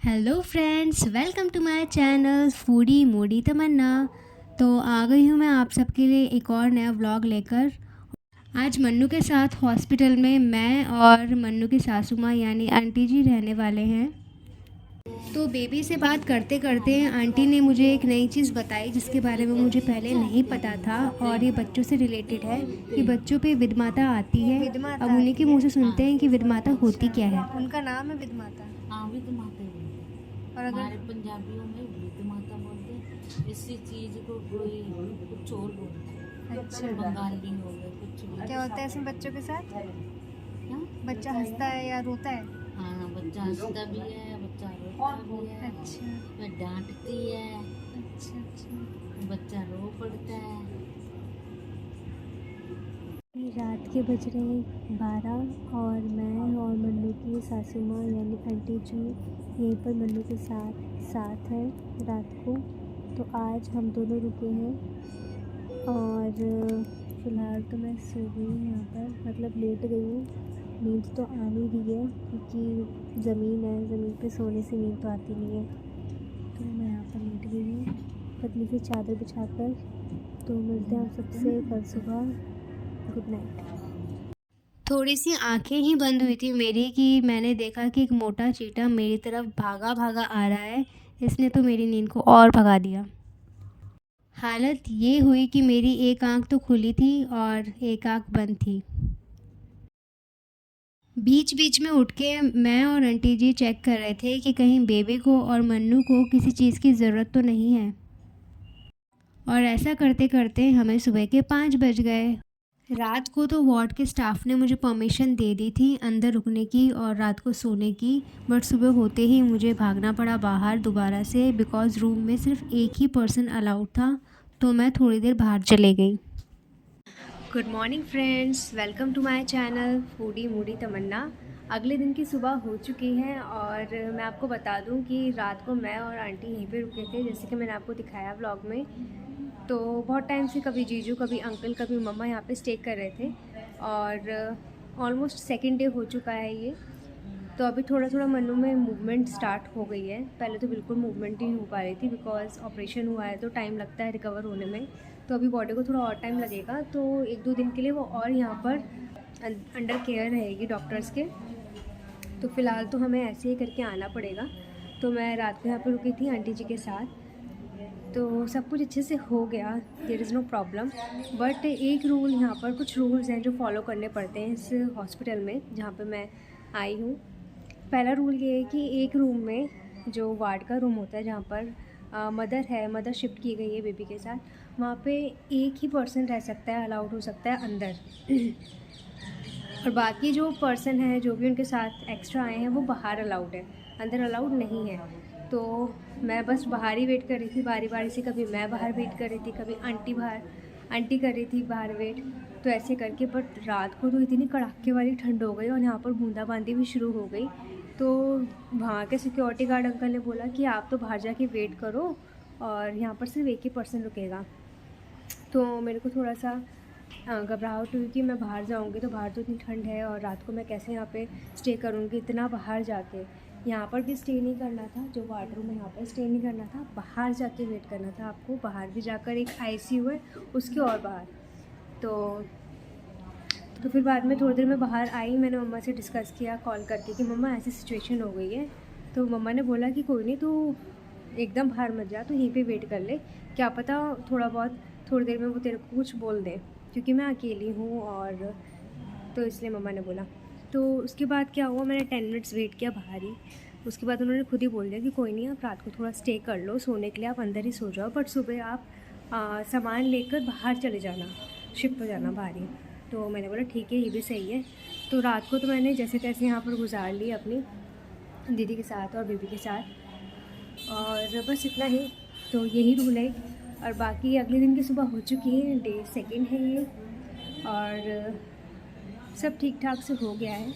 Hello friends, welcome to my channel foodie moody Tamanna. तो आ गई हूँ मैं आप सबके लिए एक और नया व्लॉग लेकर। आज मन्नू के साथ हॉस्पिटल में मैं और मन्नू की सासू माँ यानी आंटी जी रहने वाले हैं। तो बेबी से बात करते करते आंटी ने मुझे एक नई चीज़ बताई जिसके बारे में मुझे पहले नहीं पता था, और ये बच्चों से रिलेटेड है कि बच्चों पे विदमाता आती है। अब उन्हीं के मुँह से सुनते हैं कि विदमाता होती क्या है। उनका नाम है विधमाता। हाँ विधमाता ही बोलते और हैं। अगर हमारे पंजाबियों में विधमाता बोलते हैं। इसी चीज को कोई कुछ और बोलते हैं। अच्छा, बंगाली हो गए कुछ भी। क्या होता है इसमें बच्चों के साथ? क्या? बच्चा हंसता है या रोता है? हाँ बच्चा हंसता भी है, बच्चा रोता भी है। अच्छा वह डांटती है, अच्छा अच्छा। बच्चा रो पड़ता है। रात के बज रहे 12 और मैं और मन्नू की सासू माँ यानी आंटी जी यहीं पर मन्नू के साथ हैं रात को। तो आज हम दोनों रुके हैं और फ़िलहाल तो मैं सो गई हूँ यहाँ पर, मतलब लेट गई हूँ। नींद तो आ नहीं रही है क्योंकि ज़मीन है, ज़मीन पे सोने से नींद तो आती नहीं है। तो मैं यहाँ पर लेट गई हूँ पतली सी चादर बिछाकर। तो मिलते हैं हम सबसे कल सुबह। Good night. थोड़ी सी आंखें ही बंद हुई थी मेरी कि मैंने देखा कि एक मोटा चीता मेरी तरफ भागा भागा आ रहा है। इसने तो मेरी नींद को और भगा दिया। हालत ये हुई कि मेरी एक आंख तो खुली थी और एक आंख बंद थी। बीच बीच में उठ के मैं और आंटी जी चेक कर रहे थे कि कहीं बेबी को और मन्नू को किसी चीज़ की ज़रूरत तो नहीं है। और ऐसा करते करते हमें सुबह के 5 बज गए। रात को तो वार्ड के स्टाफ ने मुझे परमिशन दे दी थी अंदर रुकने की और रात को सोने की, बट सुबह होते ही मुझे भागना पड़ा बाहर दोबारा से, बिकॉज़ रूम में सिर्फ एक ही पर्सन अलाउड था। तो मैं थोड़ी देर बाहर चले गई। Good morning friends, welcome to my channel foodie moody Tamanna. अगले दिन की सुबह हो चुकी है और मैं आपको बता दूं कि रात को मैं और आंटी यहीं पे रुके थे, जैसे कि मैंने आपको दिखाया व्लॉग में। तो बहुत टाइम से कभी जीजू, कभी अंकल, कभी मम्मा यहाँ पे स्टे कर रहे थे और ऑलमोस्ट सेकेंड डे हो चुका है ये। तो अभी थोड़ा थोड़ा मन्नू में मूवमेंट स्टार्ट हो गई है। पहले तो बिल्कुल मूवमेंट ही नहीं हो पा रही थी बिकॉज़ ऑपरेशन हुआ है तो टाइम लगता है रिकवर होने में। तो अभी बॉडी को थोड़ा और टाइम लगेगा, तो 1-2 दिन के लिए वो और यहाँ पर अंडर केयर रहेगी डॉक्टर्स के। तो फ़िलहाल तो हमें ऐसे ही करके आना पड़ेगा। तो मैं रात को यहाँ पर रुकी थी आंटी जी के साथ, तो सब कुछ अच्छे से हो गया, there is no problem. But एक रूल, यहाँ पर कुछ रूल्स हैं जो फॉलो करने पड़ते हैं इस हॉस्पिटल में जहाँ पे मैं आई हूँ। पहला रूल ये है कि एक रूम में, जो वार्ड का रूम होता है जहाँ पर मदर शिफ्ट की गई है बेबी के साथ, वहाँ पे एक ही पर्सन रह सकता है, अलाउड हो सकता है अंदर। और बाकी जो पर्सन है, जो भी उनके साथ एक्स्ट्रा आए हैं, वो बाहर अलाउड है, अंदर अलाउड नहीं है। तो मैं बस बाहर ही वेट कर रही थी बारी बारी से। कभी मैं बाहर वेट कर रही थी, कभी आंटी कर रही थी बाहर वेट। तो ऐसे करके, बट रात को तो इतनी कड़ाके वाली ठंड हो गई और यहाँ पर बूंदाबांदी भी शुरू हो गई। तो वहाँ के सिक्योरिटी गार्ड अंकल ने बोला कि आप तो बाहर जाके वेट करो और यहाँ पर सिर्फ एक ही पर्सन रुकेगा। तो मेरे को थोड़ा सा घबराहट हुई कि मैं बाहर जाऊंगी तो बाहर तो इतनी ठंड है और रात को मैं कैसे यहाँ पे स्टे करूँगी इतना बाहर जाके। यहाँ पर भी स्टे नहीं करना था, जो वार्ड रूम है यहाँ पर स्टे नहीं करना था, बाहर जाके वेट करना था आपको। बाहर भी जाकर एक आईसीयू है उसके और बाहर। तो फिर बाद में थोड़ी देर में बाहर आई, मैंने मम्मा से डिस्कस किया कॉल करके कि मम्मा ऐसी सिचुएशन हो गई है। तो मम्मा ने बोला कि कोई नहीं, तू एकदम बाहर मत जा, तो यहीं पे वेट कर ले, क्या पता थोड़ी देर में वो तेरे को कुछ बोल दें, क्योंकि मैं अकेली हूँ। और तो इसलिए मम्मा ने बोला। तो उसके बाद क्या हुआ, मैंने 10 मिनट्स वेट किया बाहर ही। उसके बाद उन्होंने खुद ही बोल दिया कि कोई नहीं, आप रात को थोड़ा स्टे कर लो, सोने के लिए आप अंदर ही सो जाओ, बट सुबह आप सामान लेकर बाहर चले जाना, शिफ्ट हो जाना बाहर ही। तो मैंने बोला ठीक है, ये भी सही है। तो रात को तो मैंने जैसे तैसे यहाँ पर गुजार ली अपनी दीदी के साथ और बेबी के साथ, और बस इतना ही। तो यही रूल है। और बाकी अगले दिन की सुबह हो चुकी है, डे सेकेंड है ये, और सब ठीक ठाक से हो गया है।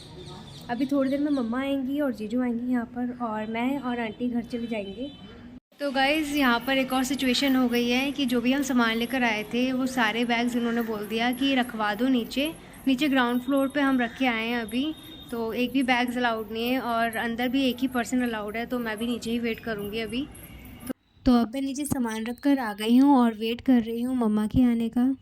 अभी थोड़ी देर में मम्मा आएंगी और जीजू आएंगी यहाँ पर, और मैं और आंटी घर चले जाएंगे। तो गाइज़ यहाँ पर एक और सिचुएशन हो गई है कि जो भी हम सामान लेकर आए थे वो सारे बैग्स उन्होंने बोल दिया कि रखवा दो नीचे ग्राउंड फ्लोर पे हम रख के आए हैं अभी। तो एक भी बैग्स अलाउड नहीं है और अंदर भी एक ही पर्सन अलाउड है, तो मैं भी नीचे ही वेट करूँगी अभी। तो अब मैं नीचे सामान रख कर आ गई हूँ और वेट कर रही हूँ मम्मा के आने का।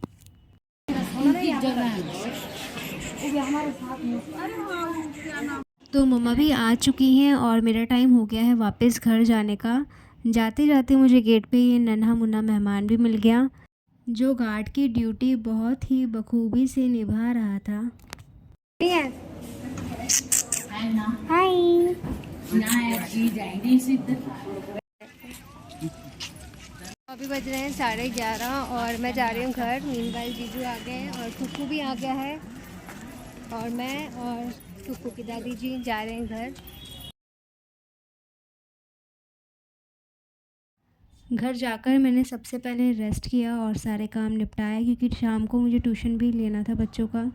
तो मम्मा भी आ चुकी हैं और मेरा टाइम हो गया है वापस घर जाने का। जाते जाते मुझे गेट पे ये नन्हा मुन्ना मेहमान भी मिल गया, जो गार्ड की ड्यूटी बहुत ही बखूबी से निभा रहा था। हाय। अभी बज रहे हैं 11:30 और मैं जा रही हूँ घर। मीनवाइल जीजू आ गए हैं और कुकू भी आ गया है और मैं और कुकू की दादी जी जा रहे हैं घर। घर जाकर मैंने सबसे पहले रेस्ट किया और सारे काम निपटाए, क्योंकि शाम को मुझे ट्यूशन भी लेना था बच्चों का।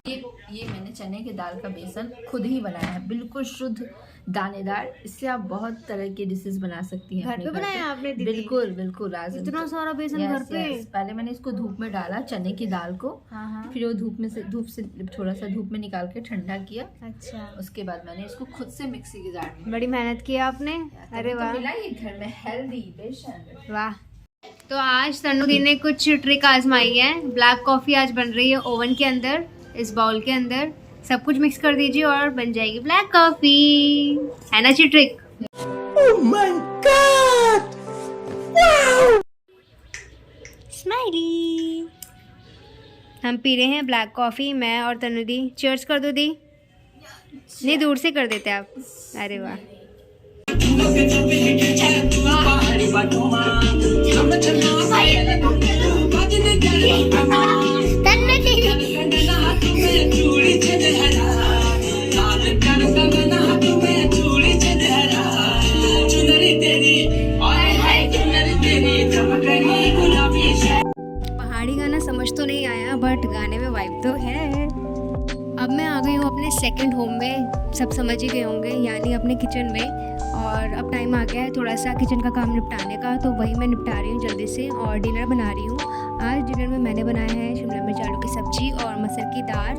ये मैंने चने की दाल का बेसन खुद ही बनाया है, बिल्कुल शुद्ध दानेदार। इससे आप बहुत तरह की डिशेस बना सकती हैं। घर पे बनाया आपने दीदी? बिल्कुल बिल्कुल। आज इतना सारा बेसन घर पे? पहले मैंने इसको धूप में डाला, चने की दाल को। हाँ। फिर वो धूप से थोड़ा सा धूप में निकाल के ठंडा किया। अच्छा, उसके बाद मैंने इसको खुद से मिक्सी के जार में। बड़ी मेहनत की आपने। अरे वाह, मिला ये घर में हेल्दी बेशन। वाह। तो आज तनु दी ने कुछ ट्रिक आजमाई है। ब्लैक कॉफ़ी आज बन रही है ओवन के अंदर, इस बाउल के अंदर। सब कुछ मिक्स कर दीजिए और बन जाएगी ब्लैक कॉफ़ी। है ना अच्छी trick? Oh my God! Wow! Smiley. हम पी रहे हैं ब्लैक कॉफ़ी, मैं और तनु दी। चीयर्स कर दो दी। नहीं, दूर से कर देते आप। अरे वाह। पहाड़ी गाना समझ तो नहीं आया, बट गाने में वाइब तो है। अब मैं आ गई हूँ अपने सेकंड होम में। सब समझ ही गए होंगे, यानी अपने किचन में। और अब टाइम आ गया है थोड़ा सा किचन का काम निपटाने का, तो वही मैं निपटा रही हूँ जल्दी से और डिनर बना रही हूँ। आज डिनर में मैंने बनाया है शिमला मिर्च आलू की सब्ज़ी और मटर की दाल।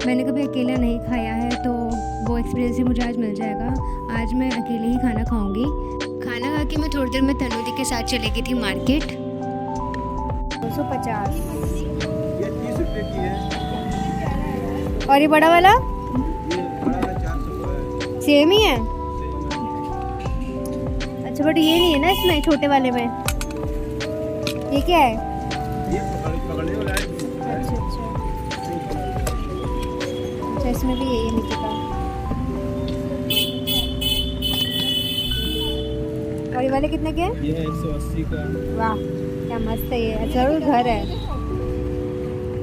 मैंने कभी अकेला नहीं खाया है, तो वो एक्सपीरियंस भी मुझे आज मिल जाएगा। आज मैं अकेले ही खाना खाऊँगी। खाना खा के मैं थोड़ी देर में तनु दी के साथ चली गई थी मार्केट। 250 ये 30 रुपए की है। और ये बड़ा वाला ये बड़ा वाला 400 का है। सेम ही है। अच्छा, बट ये नहीं है ना इसमें, छोटे वाले में। ये क्या है? ये पकड़ने वाला है। अच्छा अच्छा अच्छा, इसमें भी यही है नीचे का। और ये वाले कितने के हैं? ये है 180 का। वाह, क्या मस्त है ये। अच्छा, वो घर है।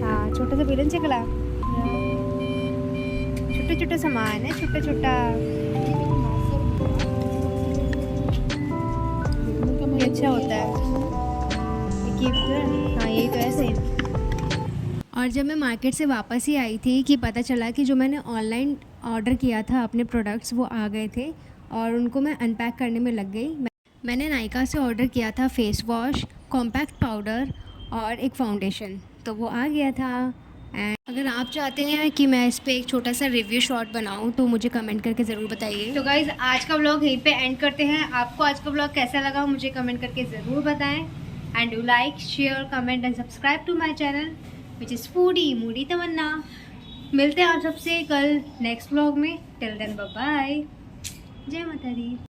हाँ, छोटा सा बेलन चकला, छोटा छोटा सामान है, छोटा छोटा। ये अच्छा होता है। ये कीप तो है। हाँ, यही तो है सेम। और जब मैं मार्केट से वापस ही आई थी कि पता चला कि जो मैंने ऑनलाइन ऑर्डर किया था अपने प्रोडक्ट्स, वो आ गए थे और उनको मैं अनपैक करने में लग गई। मैंने नायका से ऑर्डर किया था फेस वॉश, कॉम्पैक्ट पाउडर और एक फाउंडेशन, तो वो आ गया था। एंड अगर आप चाहते हैं कि मैं इस पर एक छोटा सा रिव्यू शॉट बनाऊं, तो मुझे कमेंट करके ज़रूर बताइए। तो गाइज़, आज का व्लॉग यहीं पे एंड करते हैं। आपको आज का व्लॉग कैसा लगा मुझे कमेंट करके ज़रूर बताएं। And do like, share, comment and subscribe to my channel which is foodie moody Tamanna. मिलते हैं आप सबसे कल नेक्स्ट व्लॉग में। Till then bye bye. जय माता दी।